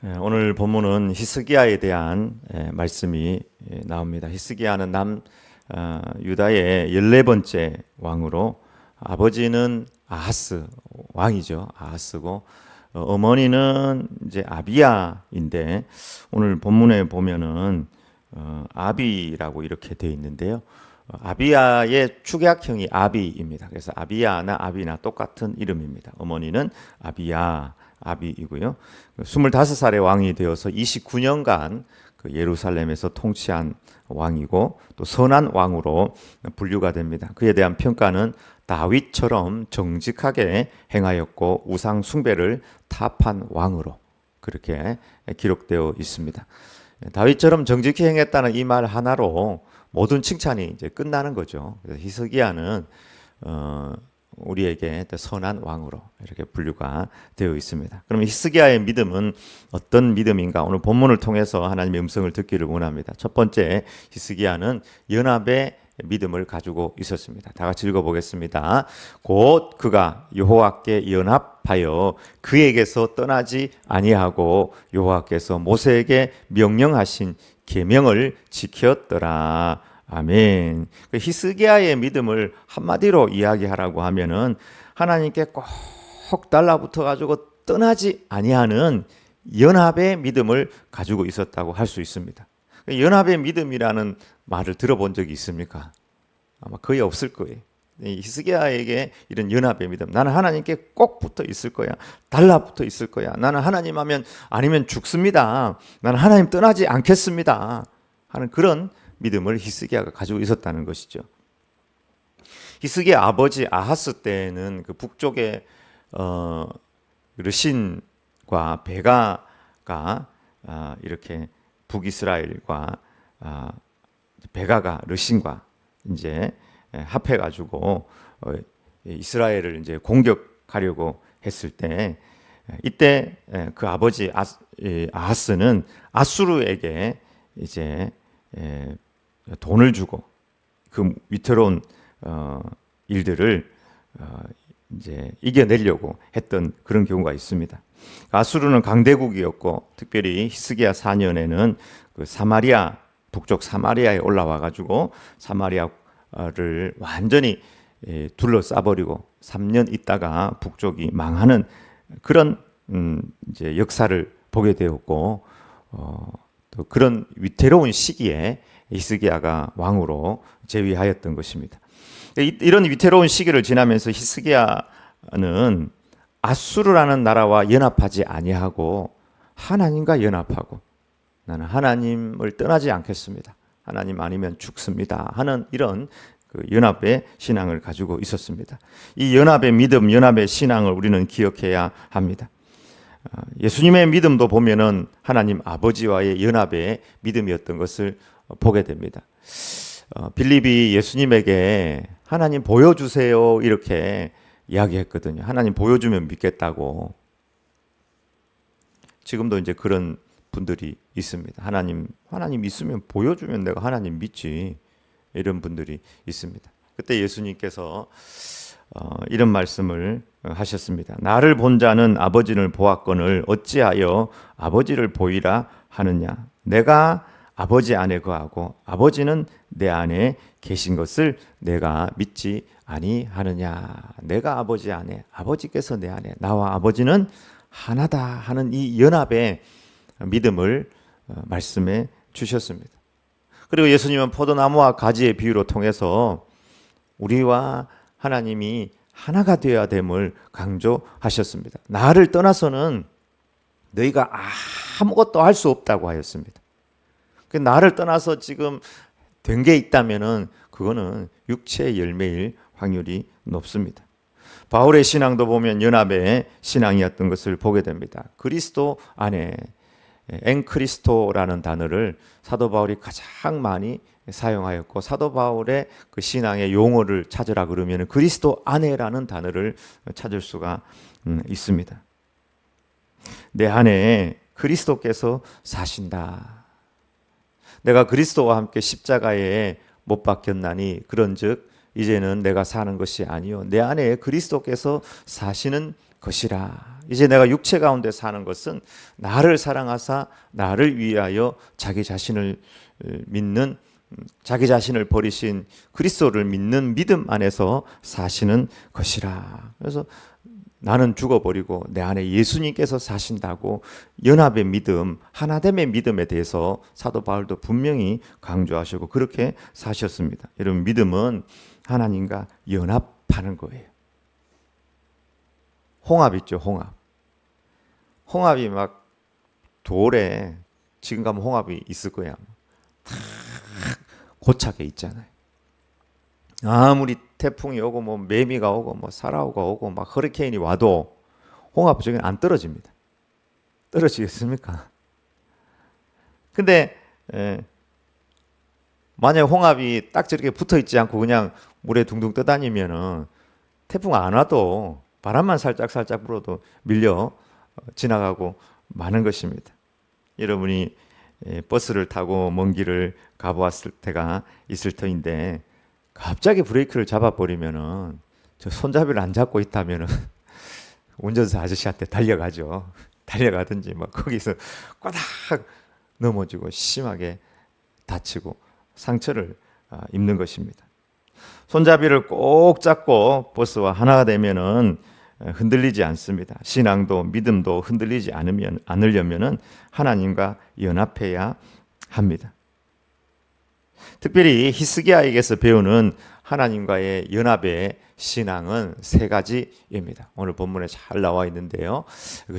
오늘 본문은 히스기야에 대한 말씀이 나옵니다. 히스기야는 유다의 14번째 왕으로, 아버지는 아하스 왕이죠. 아하스고 어머니는 이제 아비야인데, 오늘 본문에 보면은 아비라고 이렇게 되어 있는데요. 아비야의 축약형이 아비입니다. 그래서 아비야나 아비나 똑같은 이름입니다. 어머니는 아비이고요. 25살의 왕이 되어서 29년간 그 예루살렘에서 통치한 왕이고, 또 선한 왕으로 분류가 됩니다. 그에 대한 평가는 다윗처럼 정직하게 행하였고 우상 숭배를 타파한 왕으로 그렇게 기록되어 있습니다. 다윗처럼 정직히 행했다는 이 말 하나로 모든 칭찬이 이제 끝나는 거죠. 그래서 히스기야는 우리에게 선한 왕으로 이렇게 분류가 되어 있습니다. 그러면 히스기야의 믿음은 어떤 믿음인가? 오늘 본문을 통해서 하나님의 음성을 듣기를 원합니다. 첫 번째, 히스기야는 연합의 믿음을 가지고 있었습니다. 다 같이 읽어보겠습니다. 곧 그가 여호와께 연합하여 그에게서 떠나지 아니하고 여호와께서 모세에게 명령하신 계명을 지켰더라. 아멘. 히스기야의 믿음을 한마디로 이야기하라고 하면은 하나님께 꼭 달라붙어 가지고 떠나지 아니하는 연합의 믿음을 가지고 있었다고 할 수 있습니다. 연합의 믿음이라는 말을 들어본 적이 있습니까? 아마 거의 없을 거예요. 히스기야에게 이런 연합의 믿음, 나는 하나님께 꼭 붙어 있을 거야, 달라붙어 있을 거야, 나는 하나님 하면 아니면 죽습니다, 나는 하나님 떠나지 않겠습니다 하는 그런 믿음을 히스기야가 가지고 있었다는 것이죠. 히스기야 아버지 아하스 때는 그 북쪽의 르신과 베가가 이렇게 북이스라엘과 베가가 르신과 이제 합해가지고 이스라엘을 이제 공격하려고 했을 때, 이때 그 아버지 아하스는 아수르에게 이제 돈을 주고 그 위태로운 일들을 이제 이겨내려고 했던 그런 경우가 있습니다. 아수르는 강대국이었고, 특별히 히스기야 4년에는 그 사마리아, 북쪽 사마리아에 올라와 가지고 사마리아를 완전히 둘러싸버리고 3년 있다가 북쪽이 망하는 그런 이제 역사를 보게 되었고, 또 그런 위태로운 시기에 히스기야가 왕으로 재위하였던 것입니다. 이런 위태로운 시기를 지나면서 히스기야는 아수르라는 나라와 연합하지 아니하고 하나님과 연합하고, 나는 하나님을 떠나지 않겠습니다, 하나님 아니면 죽습니다 하는 이런 그 연합의 신앙을 가지고 있었습니다. 이 연합의 믿음, 연합의 신앙을 우리는 기억해야 합니다. 예수님의 믿음도 보면은 하나님 아버지와의 연합의 믿음이었던 것을 보게 됩니다. 빌립이 예수님에게 하나님 보여주세요 이렇게 이야기했거든요. 하나님 보여주면 믿겠다고. 지금도 이제 그런 분들이 있습니다. 하나님 있으면 보여주면 내가 하나님 믿지, 이런 분들이 있습니다. 그때 예수님께서 이런 말씀을 하셨습니다. 나를 본 자는 아버지를 보았거늘 어찌하여 아버지를 보이라 하느냐. 내가 아버지 안에 거하고 아버지는 내 안에 계신 것을 내가 믿지 아니하느냐. 내가 아버지 안에, 아버지께서 내 안에, 나와 아버지는 하나다 하는 이 연합의 믿음을 말씀해 주셨습니다. 그리고 예수님은 포도나무와 가지의 비유로 통해서 우리와 하나님이 하나가 되어야 됨을 강조하셨습니다. 나를 떠나서는 너희가 아무것도 할 수 없다고 하였습니다. 나를 떠나서 지금 된 게 있다면은 그거는 육체의 열매일 확률이 높습니다. 바울의 신앙도 보면 연합의 신앙이었던 것을 보게 됩니다. 그리스도 안에, 엔크리스토라는 단어를 사도 바울이 가장 많이 사용하였고, 사도 바울의 그 신앙의 용어를 찾으라 그러면 그리스도 안에라는 단어를 찾을 수가 있습니다. 내 안에 그리스도께서 사신다. 내가 그리스도와 함께 십자가에 못 박혔나니 그런즉 이제는 내가 사는 것이 아니요 내 안에 그리스도께서 사시는 것이라. 이제 내가 육체 가운데 사는 것은 나를 사랑하사 나를 위하여 자기 자신을 믿는, 자기 자신을 버리신 그리스도를 믿는 믿음 안에서 사시는 것이라. 그래서 나는 죽어버리고 내 안에 예수님께서 사신다고 연합의 믿음, 하나됨의 믿음에 대해서 사도 바울도 분명히 강조하시고 그렇게 사셨습니다. 여러분, 믿음은 하나님과 연합하는 거예요. 홍합 있죠, 홍합. 홍합이 막 돌에, 지금 가면 홍합이 있을 거야. 다 고착에 있잖아요. 아무리 태풍이 오고 뭐 매미가 오고 뭐 사라오가 오고 막 허리케인이 와도 홍합 저기는 안 떨어집니다. 떨어지겠습니까? 근데 만약 홍합이 딱 저렇게 붙어 있지 않고 그냥 물에 둥둥 떠다니면은 태풍 안 와도 바람만 살짝 불어도 밀려 지나가고 마는 것입니다. 여러분이 버스를 타고 먼 길을 가보았을 때가 있을 터인데 갑자기 브레이크를 잡아버리면은 저 손잡이를 안 잡고 있다면은 운전사 아저씨한테 달려가죠. 달려가든지 막 거기서 꼬닥 넘어지고 심하게 다치고 상처를 입는 것입니다. 손잡이를 꼭 잡고 버스와 하나가 되면은 흔들리지 않습니다. 신앙도 믿음도 흔들리지 않으려면은 하나님과 연합해야 합니다. 특별히 히스기야에게서 배우는 하나님과의 연합의 신앙은 세 가지입니다. 오늘 본문에 잘 나와 있는데요.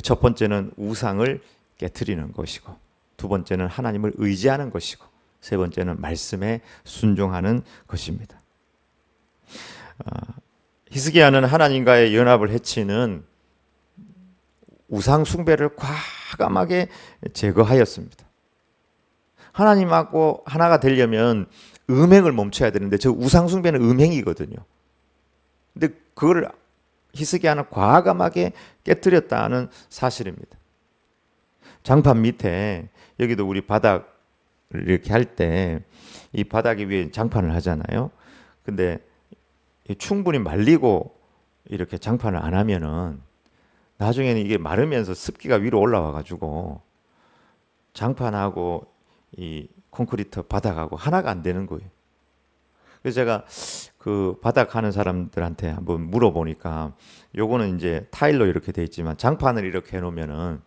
첫 번째는 우상을 깨트리는 것이고, 두 번째는 하나님을 의지하는 것이고, 세 번째는 말씀에 순종하는 것입니다. 히스기야는 하나님과의 연합을 해치는 우상 숭배를 과감하게 제거하였습니다. 하나님하고 하나가 되려면 음행을 멈춰야 되는데 저 우상 숭배는 음행이거든요. 근데 그걸 히스기야는 과감하게 깨뜨렸다는 사실입니다. 장판 밑에 여기도 우리 바닥을 이렇게 할 때 이 바닥 위에 장판을 하잖아요. 근데 충분히 말리고 이렇게 장판을 안 하면은 나중에는 이게 마르면서 습기가 위로 올라와 가지고 장판하고 이 콘크리트 바닥하고 하나가 안 되는 거예요. 그래서 제가 그 바닥 하는 사람들한테 한번 물어보니까 요거는 이제 타일로 이렇게 돼 있지만 장판을 이렇게 해 놓으면은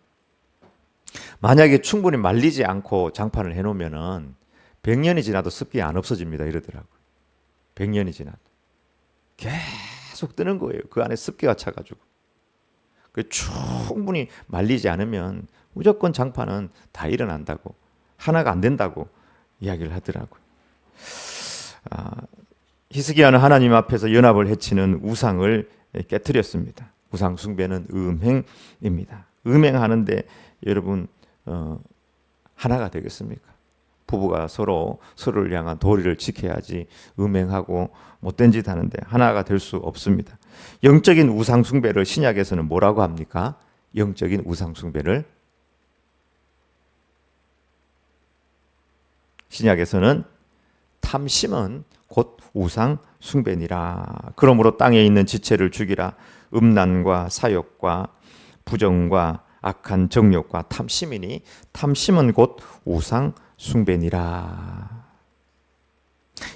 만약에 충분히 말리지 않고 장판을 해 놓으면은 100년이 지나도 습기 안 없어집니다 이러더라고요. 100년이 지나도 계속 뜨는 거예요. 그 안에 습기가 차가지고. 충분히 말리지 않으면 무조건 장판은 다 일어난다고, 하나가 안 된다고 이야기를 하더라고요. 히스기야는 하나님 앞에서 연합을 해치는 우상을 깨뜨렸습니다. 우상 숭배는 음행입니다. 음행하는데 여러분 하나가 되겠습니까? 부부가 서로를 향한 도리를 지켜야지 음행하고 못된 짓 하는데 하나가 될 수 없습니다. 영적인 우상 숭배를 신약에서는 뭐라고 합니까? 영적인 우상 숭배를 신약에서는 탐심은 곧 우상 숭배니라. 그러므로 땅에 있는 지체를 죽이라. 음란과 사욕과 부정과 악한 정욕과 탐심이니 탐심은 곧 우상 숭배니라.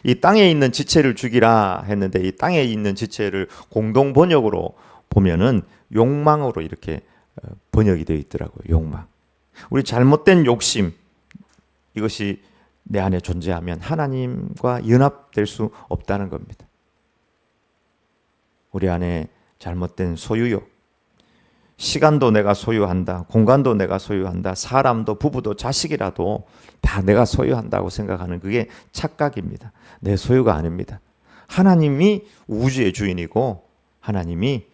이 땅에 있는 지체를 죽이라 했는데 이 땅에 있는 지체를 공동 번역으로 보면은 욕망으로 이렇게 번역이 되어 있더라고요. 욕망. 우리 잘못된 욕심, 이것이 내 안에 존재하면 하나님과 연합될 수 없다는 겁니다. 우리 안에 잘못된 소유욕, 시간도 내가 소유한다, 공간도 내가 소유한다, 사람도 부부도 자식이라도 다 내가 소유한다고 생각하는 그게 착각입니다. 내 소유가 아닙니다. 하나님이 우주의 주인이고 하나님이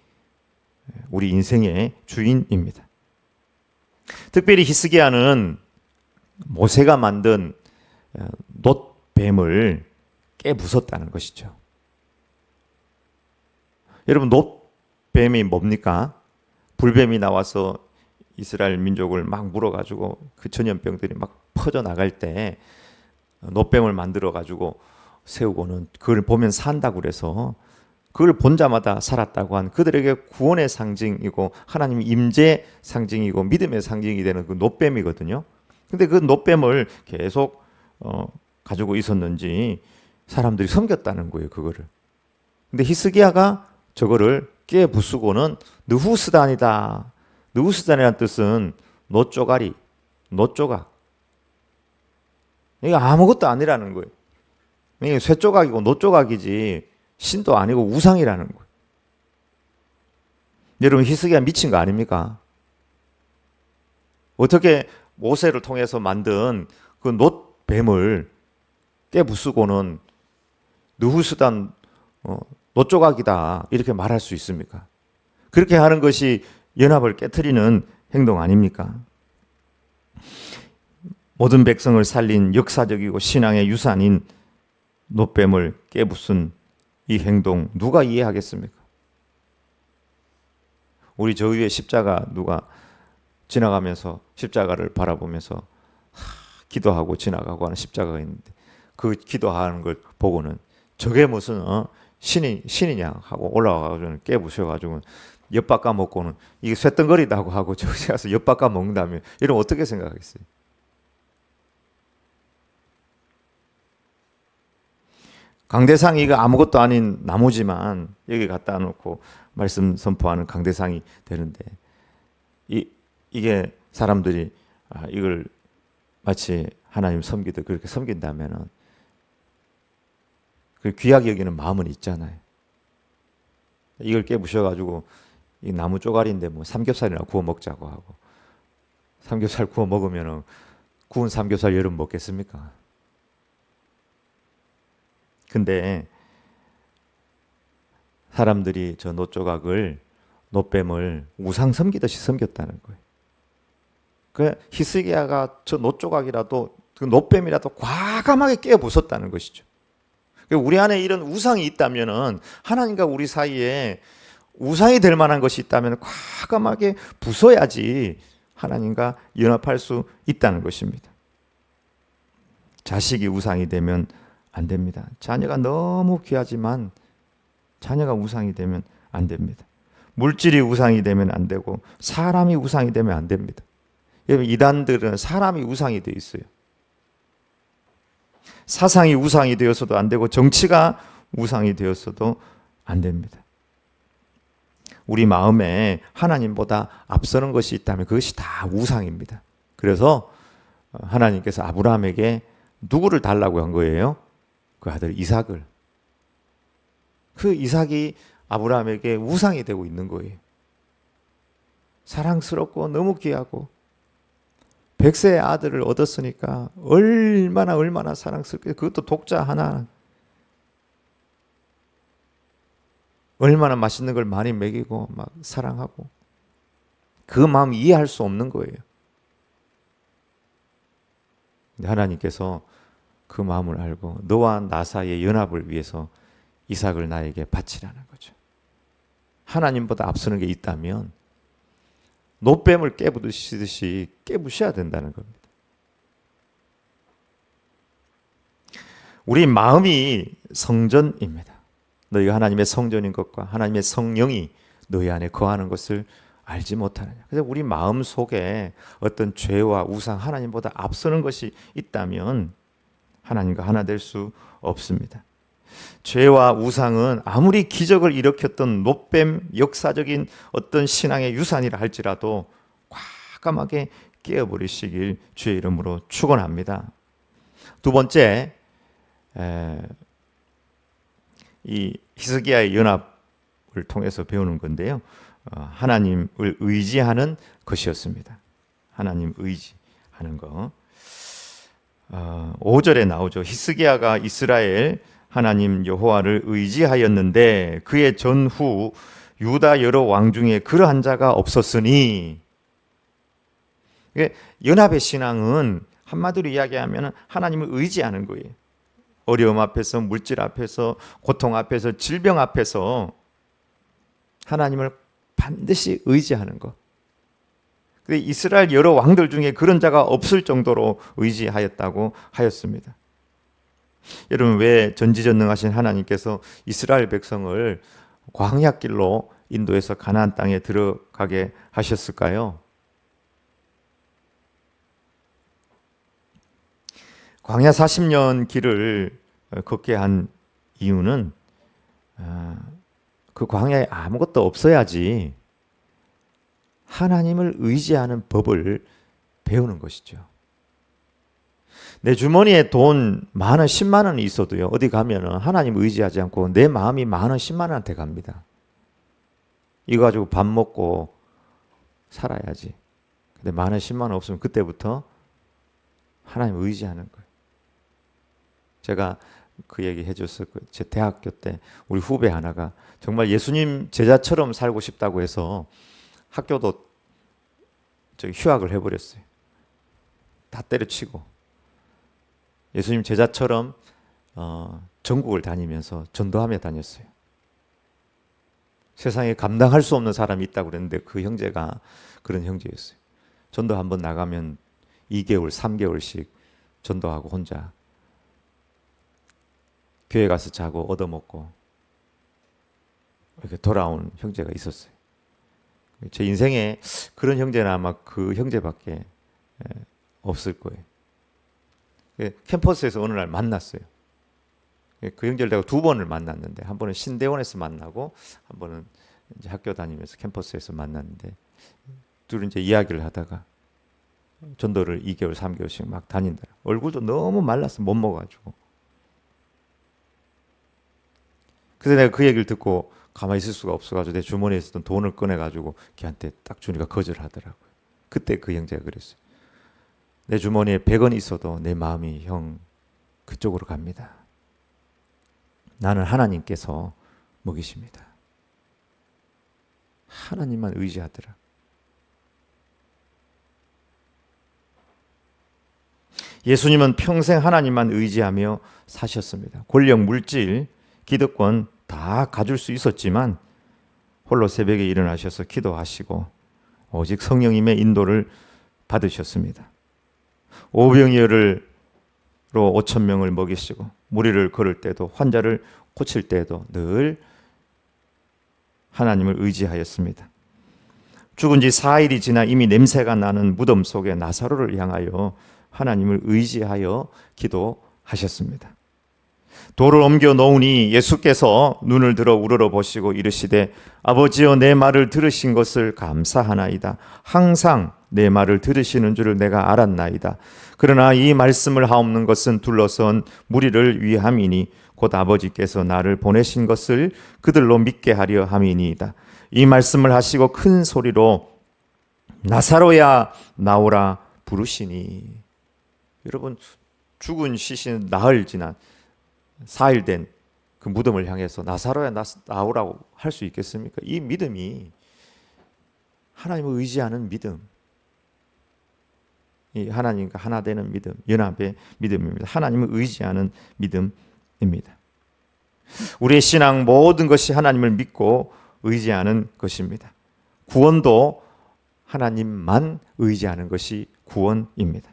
우리 인생의 주인입니다. 특별히 히스기야는 모세가 만든 놋뱀을 깨부쉈다는 것이죠. 여러분, 놋뱀이 뭡니까? 불뱀이 나와서 이스라엘 민족을 막 물어가지고 그 전염병들이 막 퍼져나갈 때 놋뱀을 만들어가지고 세우고는 그걸 보면 산다고 그래서 그걸 본 자마다 살았다고 한 그들에게 구원의 상징이고 하나님의 임재 상징이고 믿음의 상징이 되는 그 놋뱀이거든요. 근데 그 놋뱀을 계속 가지고 있었는지 사람들이 섬겼다는 거예요, 그거를. 근데 히스기야가 저거를 깨부수고는 느후스단이다. 느후스단이라는 뜻은 놋조가리, 놋조각. 이게 아무것도 아니라는 거예요. 이게 쇠조각이고 놋조각이지 신도 아니고 우상이라는 거예요. 여러분, 히스기야 미친 거 아닙니까? 어떻게 모세를 통해서 만든 그 놋뱀을 깨부수고는 느후스단 놋조각이다 이렇게 말할 수 있습니까? 그렇게 하는 것이 연합을 깨트리는 행동 아닙니까? 모든 백성을 살린 역사적이고 신앙의 유산인 놋뱀을 깨부순 이 행동 누가 이해하겠습니까? 우리 저 위에 십자가 누가 지나가면서 십자가를 바라보면서 기도하고 지나가고 하는 십자가가 있는데 그 기도하는 걸 보고는 저게 무슨 신이냐 하고 올라와가지고 깨부셔가지고 엿 까먹고는 이게 쇳덩거리다고 하고 저기 가서 엿 까먹는다면 이러면 어떻게 생각하겠어요? 강대상이 이거 아무것도 아닌 나무지만 여기 갖다 놓고 말씀 선포하는 강대상이 되는데 이게 사람들이 이걸 마치 하나님 섬기듯 그렇게 섬긴다면은 그 귀하게 여기는 마음은 있잖아요. 이걸 깨부셔가지고 이 나무 쪼가리인데 뭐 삼겹살이나 구워 먹자고 하고 삼겹살 구워 먹으면은 구운 삼겹살 여름 먹겠습니까? 근데 사람들이 저 놋조각을 놋뱀을 우상 섬기듯이 섬겼다는 거예요. 그 히스기야가 저 놋조각이라도 그 놋뱀이라도 과감하게 깨어 부쉈다는 것이죠. 우리 안에 이런 우상이 있다면은 하나님과 우리 사이에 우상이 될 만한 것이 있다면 과감하게 부숴야지 하나님과 연합할 수 있다는 것입니다. 자식이 우상이 되면 안 됩니다. 자녀가 너무 귀하지만 자녀가 우상이 되면 안 됩니다. 물질이 우상이 되면 안 되고 사람이 우상이 되면 안 됩니다. 여러분, 이단들은 사람이 우상이 되어 있어요. 사상이 우상이 되었어도 안 되고 정치가 우상이 되었어도 안 됩니다. 우리 마음에 하나님보다 앞서는 것이 있다면 그것이 다 우상입니다. 그래서 하나님께서 아브라함에게 누구를 달라고 한 거예요? 그 아들 이삭을. 그 이삭이 아브라함에게 우상이 되고 있는 거예요. 사랑스럽고 너무 귀하고 100세의 아들을 얻었으니까 얼마나 사랑스럽게, 그것도 독자 하나, 얼마나 맛있는 걸 많이 먹이고 막 사랑하고, 그 마음 이해할 수 없는 거예요. 근데 하나님께서 그 마음을 알고 너와 나 사이의 연합을 위해서 이삭을 나에게 바치라는 거죠. 하나님보다 앞서는 게 있다면 놋뱀을 깨부시듯이 깨부셔야 된다는 겁니다. 우리 마음이 성전입니다. 너희가 하나님의 성전인 것과 하나님의 성령이 너희 안에 거하는 것을 알지 못하느냐. 그래서 우리 마음 속에 어떤 죄와 우상, 하나님보다 앞서는 것이 있다면 하나님과 하나 될 수 없습니다. 죄와 우상은 아무리 기적을 일으켰던 놋뱀 역사적인 어떤 신앙의 유산이라 할지라도 과감하게 깨어버리시길 주의 이름으로 축원합니다. 두 번째, 이 히스기야의 연합을 통해서 배우는 건데요. 하나님을 의지하는 것이었습니다. 하나님 의지하는 거. 5절에 나오죠. 히스기야가 이스라엘 하나님 여호와를 의지하였는데 그의 전후 유다 여러 왕 중에 그러한 자가 없었으니, 연합의 신앙은 한마디로 이야기하면 하나님을 의지하는 거예요. 어려움 앞에서, 물질 앞에서, 고통 앞에서, 질병 앞에서 하나님을 반드시 의지하는 것. 이스라엘 여러 왕들 중에 그런 자가 없을 정도로 의지하였다고 하였습니다. 여러분, 왜 전지전능하신 하나님께서 이스라엘 백성을 광야길로 인도해서 가나안 땅에 들어가게 하셨을까요? 광야 40년 길을 걷게 한 이유는 그 광야에 아무것도 없어야지 하나님을 의지하는 법을 배우는 것이죠. 내 주머니에 돈 만 원, 10만 원이 있어도요, 어디 가면은 하나님 의지하지 않고 내 마음이 만 원, 10만 원한테 갑니다. 이거 가지고 밥 먹고 살아야지. 근데 만 원, 10만 원 없으면 그때부터 하나님 의지하는 거예요. 제가 그 얘기 해줬을 거예요. 제 대학교 때 우리 후배 하나가 정말 예수님 제자처럼 살고 싶다고 해서 학교도 휴학을 해버렸어요. 다 때려치고 예수님 제자처럼 전국을 다니면서 전도하며 다녔어요. 세상에 감당할 수 없는 사람이 있다고 그랬는데 그 형제가 그런 형제였어요. 전도 한번 나가면 2개월, 3개월씩 전도하고 혼자 교회 가서 자고 얻어먹고 이렇게 돌아온 형제가 있었어요. 제 인생에 그런 형제는 아마 그 형제밖에 없을 거예요. 캠퍼스에서 어느 날 만났어요. 그 형제를 내가 2번을 만났는데 한 번은 신대원에서 만나고 한 번은 이제 학교 다니면서 캠퍼스에서 만났는데 둘이 이제 이야기를 하다가 전도를 2개월, 3개월씩 막 다닌다. 얼굴도 너무 말라서 못 먹어가지고. 그래서 내가 그 얘기를 듣고 가만히 있을 수가 없어가지고 내 주머니에 있었던 돈을 꺼내가지고 걔한테 딱 주니까 거절하더라고요. 그때 그 형제가 그랬어요. 내 주머니에 100원 있어도 내 마음이 형 그쪽으로 갑니다. 나는 하나님께서 먹이십니다. 하나님만 의지하더라. 예수님은 평생 하나님만 의지하며 사셨습니다. 권력, 물질, 기득권 다 가질 수 있었지만 홀로 새벽에 일어나셔서 기도하시고 오직 성령님의 인도를 받으셨습니다. 오병이어로 5,000명을 먹이시고 무리를 걸을 때도 환자를 고칠 때도 늘 하나님을 의지하였습니다. 죽은 지 4일이 지나 이미 냄새가 나는 무덤 속에 나사로를 향하여 하나님을 의지하여 기도하셨습니다. 돌을 옮겨 놓으니 예수께서 눈을 들어 우러러 보시고 이르시되 아버지여 내 말을 들으신 것을 감사하나이다. 항상 내 말을 들으시는 줄을 내가 알았나이다. 그러나 이 말씀을 하옵는 것은 둘러선 무리를 위함이니 곧 아버지께서 나를 보내신 것을 그들로 믿게 하려 함이니이다. 이 말씀을 하시고 큰 소리로 나사로야 나오라 부르시니. 여러분, 죽은 시신 나흘 지난 4일 된 그 무덤을 향해서 나사로야 나오라고 할 수 있겠습니까? 이 믿음이 하나님을 의지하는 믿음, 이 하나님과 하나 되는 믿음, 연합의 믿음입니다. 하나님을 의지하는 믿음입니다. 우리의 신앙 모든 것이 하나님을 믿고 의지하는 것입니다. 구원도 하나님만 의지하는 것이 구원입니다.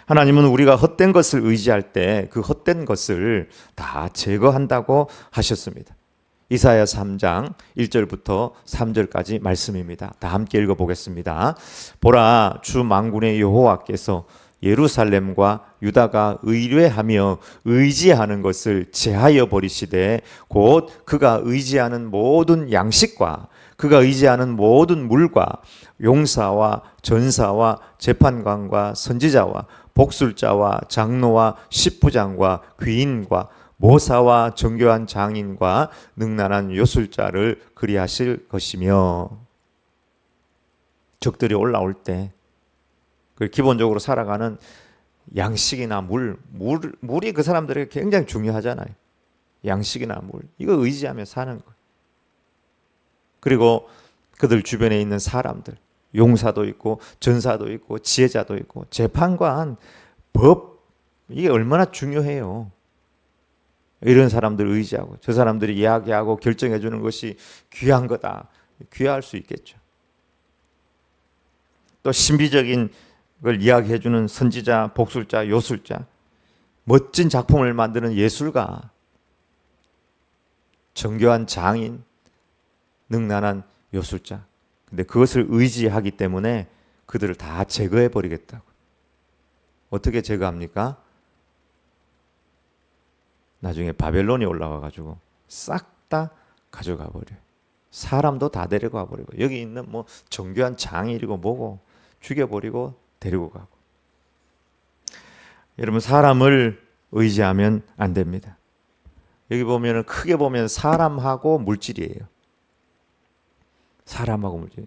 하나님은 우리가 헛된 것을 의지할 때 그 헛된 것을 다 제거한다고 하셨습니다. 이사야 3장 1절부터 3절까지 말씀입니다. 다 함께 읽어보겠습니다. 보라, 주 만군의 여호와께서 예루살렘과 유다가 의뢰하며 의지하는 것을 제하여 버리시되 곧 그가 의지하는 모든 양식과 그가 의지하는 모든 물과 용사와 전사와 재판관과 선지자와 복술자와 장로와 십부장과 귀인과 모사와 정교한 장인과 능란한 요술자를 그리하실 것이며. 적들이 올라올 때 기본적으로 살아가는 양식이나 물이 그 사람들에게 굉장히 중요하잖아요. 양식이나 물, 이거 의지하며 사는 거예요. 그리고 그들 주변에 있는 사람들, 용사도 있고 전사도 있고 지혜자도 있고 재판관, 법, 이게 얼마나 중요해요. 이런 사람들 의지하고 저 사람들이 이야기하고 결정해 주는 것이 귀한 거다. 귀할 수 있겠죠. 또 신비적인 걸 이야기해 주는 선지자, 복술자, 요술자, 멋진 작품을 만드는 예술가, 정교한 장인, 능란한 요술자. 근데 그것을 의지하기 때문에 그들을 다 제거해 버리겠다고. 어떻게 제거합니까? 나중에 바벨론이 올라와 가지고 싹 다 가져가 버려요. 사람도 다 데리고 버리고, 여기 있는 뭐 정교한 장인이고 뭐고 죽여버리고 데리고 가고. 여러분, 사람을 의지하면 안 됩니다. 여기 보면은 크게 보면 사람하고 물질이에요. 사람하고 물질.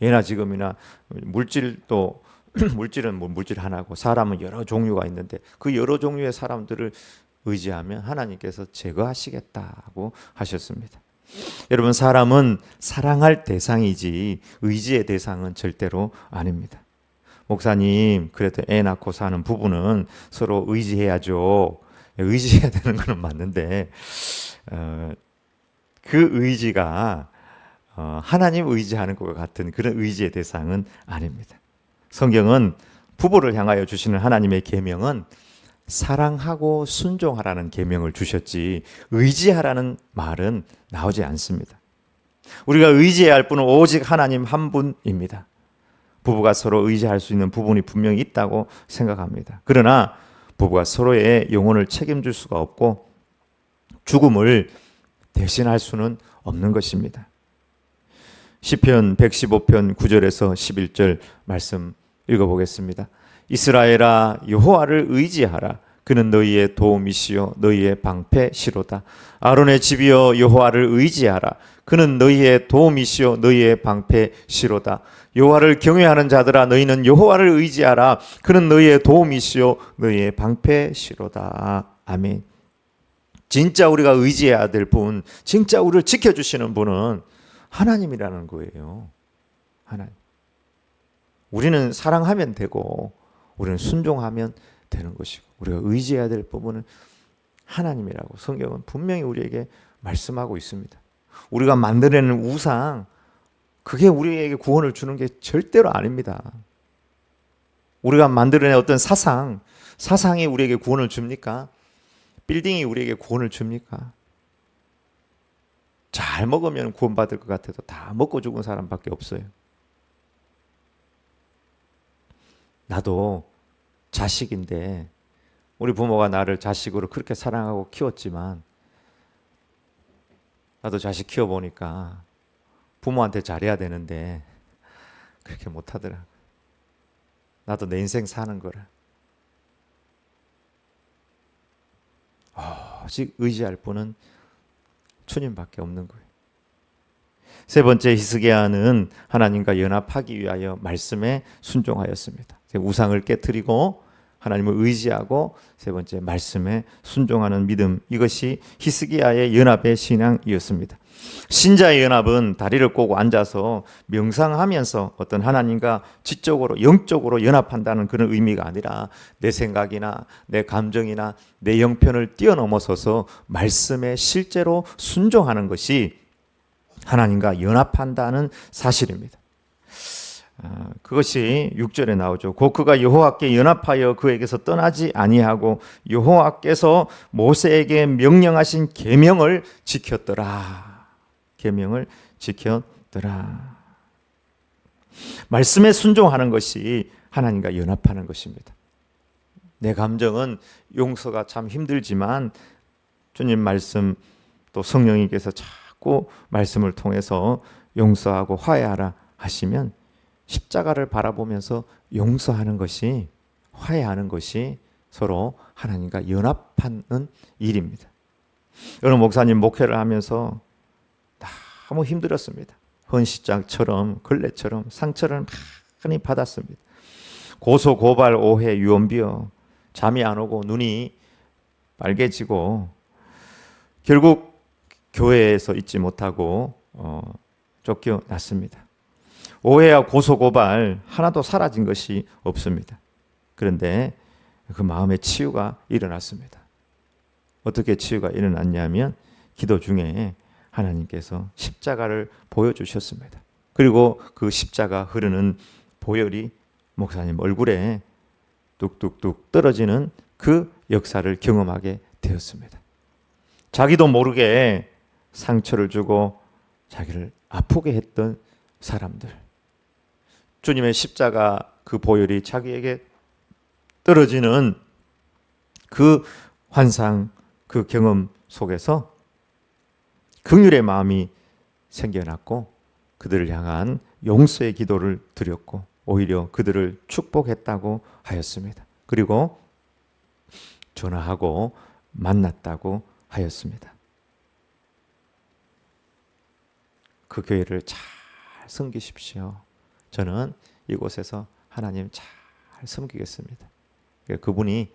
예나 지금이나 물질도 물질은 뭐 물질 하나고 사람은 여러 종류가 있는데 그 여러 종류의 사람들을 의지하면 하나님께서 제거하시겠다고 하셨습니다. 여러분, 사람은 사랑할 대상이지 의지의 대상은 절대로 아닙니다. 목사님, 그래도 애 낳고 사는 부부는 서로 의지해야죠. 의지해야 되는 건 맞는데 그 의지가 하나님 의지하는 것과 같은 그런 의지의 대상은 아닙니다. 성경은 부부를 향하여 주시는 하나님의 계명은 사랑하고 순종하라는 계명을 주셨지 의지하라는 말은 나오지 않습니다. 우리가 의지해야 할 분은 오직 하나님 한 분입니다. 부부가 서로 의지할 수 있는 부분이 분명히 있다고 생각합니다. 그러나 부부가 서로의 영혼을 책임질 수가 없고 죽음을 대신할 수는 없는 것입니다. 시편 115편 9절에서 11절 말씀 읽어보겠습니다. 이스라엘아, 여호와를 의지하라. 그는 너희의 도움이시요 너희의 방패시로다. 아론의 집이여, 여호와를 의지하라. 그는 너희의 도움이시요 너희의 방패시로다. 여호와를 경외하는 자들아, 너희는 여호와를 의지하라. 그는 너희의 도움이시요 너희의 방패시로다. 아멘. 진짜 우리가 의지해야 될 분, 진짜 우리를 지켜주시는 분은 하나님이라는 거예요. 하나님. 우리는 사랑하면 되고 우리는 순종하면 되는 것이고 우리가 의지해야 될 부분은 하나님이라고 성경은 분명히 우리에게 말씀하고 있습니다. 우리가 만들어내는 우상, 그게 우리에게 구원을 주는 게 절대로 아닙니다. 우리가 만들어낸 어떤 사상이 우리에게 구원을 줍니까? 빌딩이 우리에게 구원을 줍니까? 잘 먹으면 구원받을 것 같아도 다 먹고 죽은 사람밖에 없어요. 나도 자식인데 우리 부모가 나를 자식으로 그렇게 사랑하고 키웠지만 나도 자식 키워보니까 부모한테 잘해야 되는데 그렇게 못하더라. 나도 내 인생 사는 거라. 오직 의지할 분은 주님밖에 없는 거예요. 세 번째, 히스기야는 하나님과 연합하기 위하여 말씀에 순종하였습니다. 우상을 깨트리고 하나님을 의지하고 세 번째, 말씀에 순종하는 믿음, 이것이 히스기야의 연합의 신앙이었습니다. 신자의 연합은 다리를 꼬고 앉아서 명상하면서 어떤 하나님과 지적으로 영적으로 연합한다는 그런 의미가 아니라 내 생각이나 내 감정이나 내 형편을 뛰어넘어서서 말씀에 실제로 순종하는 것이 하나님과 연합한다는 사실입니다. 그것이 6절에 나오죠. 곧 그가 여호와께 연합하여 그에게서 떠나지 아니하고 여호와께서 모세에게 명령하신 계명을 지켰더라. 계명을 지켰더라. 말씀에 순종하는 것이 하나님과 연합하는 것입니다. 내 감정은 용서가 참 힘들지만 주님 말씀 또 성령님께서 자꾸 말씀을 통해서 용서하고 화해하라 하시면 십자가를 바라보면서 용서하는 것이, 화해하는 것이 서로 하나님과 연합하는 일입니다. 여러분, 목사님 목회를 하면서 너무 힘들었습니다. 헌시장처럼 걸레처럼 상처를 많이 받았습니다. 고소, 고발, 오해, 유언비어, 잠이 안 오고 눈이 빨개지고 결국 교회에서 있지 못하고 쫓겨났습니다. 오해와 고소, 고발 하나도 사라진 것이 없습니다. 그런데 그 마음의 치유가 일어났습니다. 어떻게 치유가 일어났냐면 기도 중에 하나님께서 십자가를 보여주셨습니다. 그리고 그 십자가 흐르는 보혈이 목사님 얼굴에 뚝뚝뚝 떨어지는 그 역사를 경험하게 되었습니다. 자기도 모르게 상처를 주고 자기를 아프게 했던 사람들, 주님의 십자가 그 보혈이 자기에게 떨어지는 그 환상, 그 경험 속에서 긍휼의 마음이 생겨났고 그들을 향한 용서의 기도를 드렸고 오히려 그들을 축복했다고 하였습니다. 그리고 전화하고 만났다고 하였습니다. 그 교회를 잘 섬기십시오. 저는 이곳에서 하나님 잘 섬기겠습니다. 그분이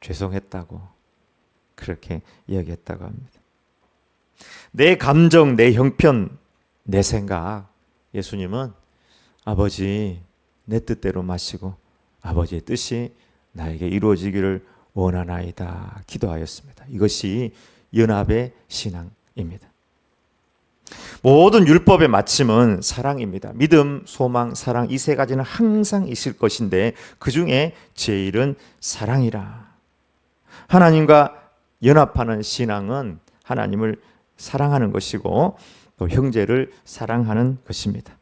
죄송했다고 그렇게 이야기했다고 합니다. 내 감정, 내 형편, 내 생각, 예수님은 아버지 내 뜻대로 마시고 아버지의 뜻이 나에게 이루어지기를 원하나이다 기도하였습니다. 이것이 연합의 신앙입니다. 모든 율법의 마침은 사랑입니다. 믿음, 소망, 사랑 이 세 가지는 항상 있을 것인데 그 중에 제일은 사랑이라. 하나님과 연합하는 신앙은 하나님을 사랑하는 것이고 또 형제를 사랑하는 것입니다.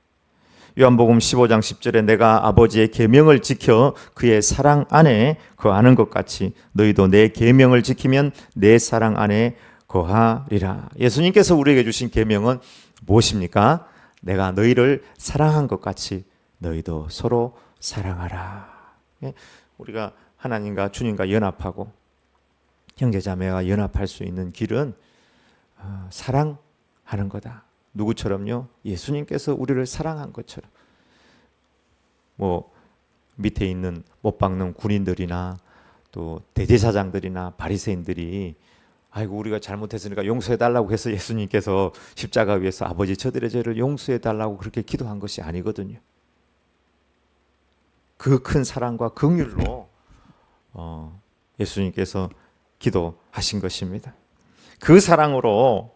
요한복음 15장 10절에 내가 아버지의 계명을 지켜 그의 사랑 안에 거하는 것 같이 너희도 내 계명을 지키면 내 사랑 안에 거하리라. 예수님께서 우리에게 주신 계명은 무엇입니까? 내가 너희를 사랑한 것 같이 너희도 서로 사랑하라. 우리가 하나님과 주님과 연합하고 형제자매와 연합할 수 있는 길은 사랑하는 거다. 누구처럼요? 예수님께서 우리를 사랑한 것처럼. 밑에 있는 못 박는 군인들이나 또 대제사장들이나 바리새인들이 아이고 우리가 잘못했으니까 용서해 달라고 해서 예수님께서 십자가 위에서 아버지 저들의 죄를 용서해 달라고 그렇게 기도한 것이 아니거든요. 그 큰 사랑과 긍휼로 예수님께서 기도하신 것입니다. 그 사랑으로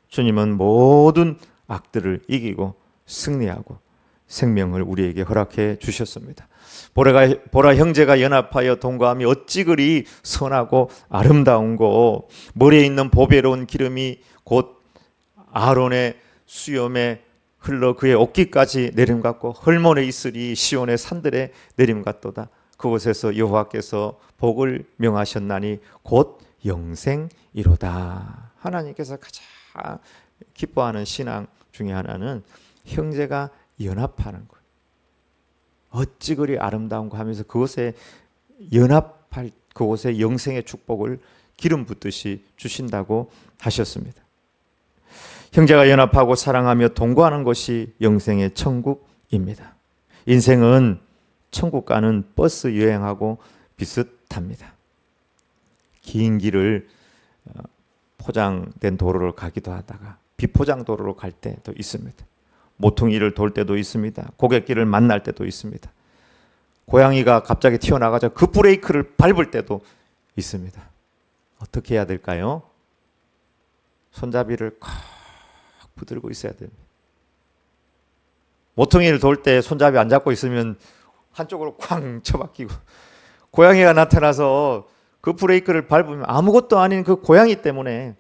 주님은 모든 악들을 이기고 승리하고 생명을 우리에게 허락해 주셨습니다. 보라 형제가 연합하여 동거하며 어찌 그리 선하고 아름다운고 머리에 있는 보배로운 기름이 곧 아론의 수염에 흘러 그의 옷깃까지 내림같고 헐몬의 이슬이 시온의 산들에 내림같도다. 그곳에서 여호와께서 복을 명하셨나니 곧 영생이로다. 하나님께서 가장 기뻐하는 신앙 중에 하나는 형제가 연합하는 것. 어찌 그리 아름다운가 하면서 그곳에 연합할 그곳에 영생의 축복을 기름 붓듯이 주신다고 하셨습니다. 형제가 연합하고 사랑하며 동거하는 것이 영생의 천국입니다. 인생은 천국 가는 버스 여행하고 비슷합니다. 긴 길을 포장된 도로를 가기도 하다가 비포장 도로로 갈 때도 있습니다. 모퉁이를 돌 때도 있습니다. 고갯길을 만날 때도 있습니다. 고양이가 갑자기 튀어나가자 그 브레이크를 밟을 때도 있습니다. 어떻게 해야 될까요? 손잡이를 콕 붙들고 있어야 됩니다. 모퉁이를 돌 때 손잡이 안 잡고 있으면 한쪽으로 쾅 쳐박히고 고양이가 나타나서 그 브레이크를 밟으면 아무것도 아닌 그 고양이 때문에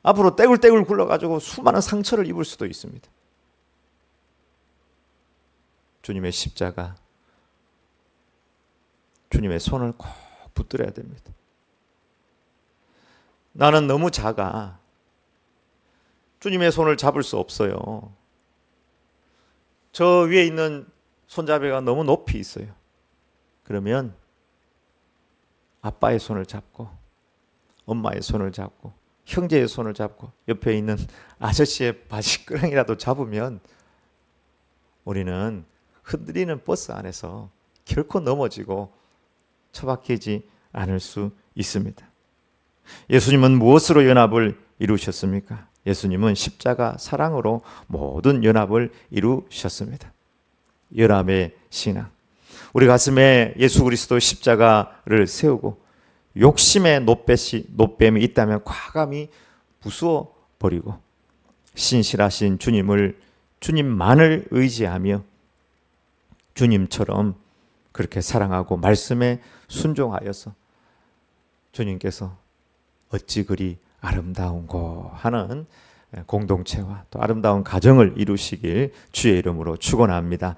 앞으로 떼굴떼굴 굴러가지고 수많은 상처를 입을 수도 있습니다. 주님의 십자가, 주님의 손을 꼭 붙들어야 됩니다. 나는 너무 작아. 주님의 손을 잡을 수 없어요. 저 위에 있는 손잡이가 너무 높이 있어요. 그러면 아빠의 손을 잡고 엄마의 손을 잡고 형제의 손을 잡고 옆에 있는 아저씨의 바지끄랑이라도 잡으면 우리는 흔들리는 버스 안에서 결코 넘어지고 처박히지 않을 수 있습니다. 예수님은 무엇으로 연합을 이루셨습니까? 예수님은 십자가 사랑으로 모든 연합을 이루셨습니다. 연합의 신앙. 우리 가슴에 예수 그리스도 십자가를 세우고 욕심의 노뱀이 있다면 과감히 부수어 버리고 신실하신 주님만을 의지하며 주님처럼 그렇게 사랑하고 말씀에 순종하여서 주님께서 어찌 그리 아름다운고 하는 공동체와 또 아름다운 가정을 이루시길 주의 이름으로 축원합니다.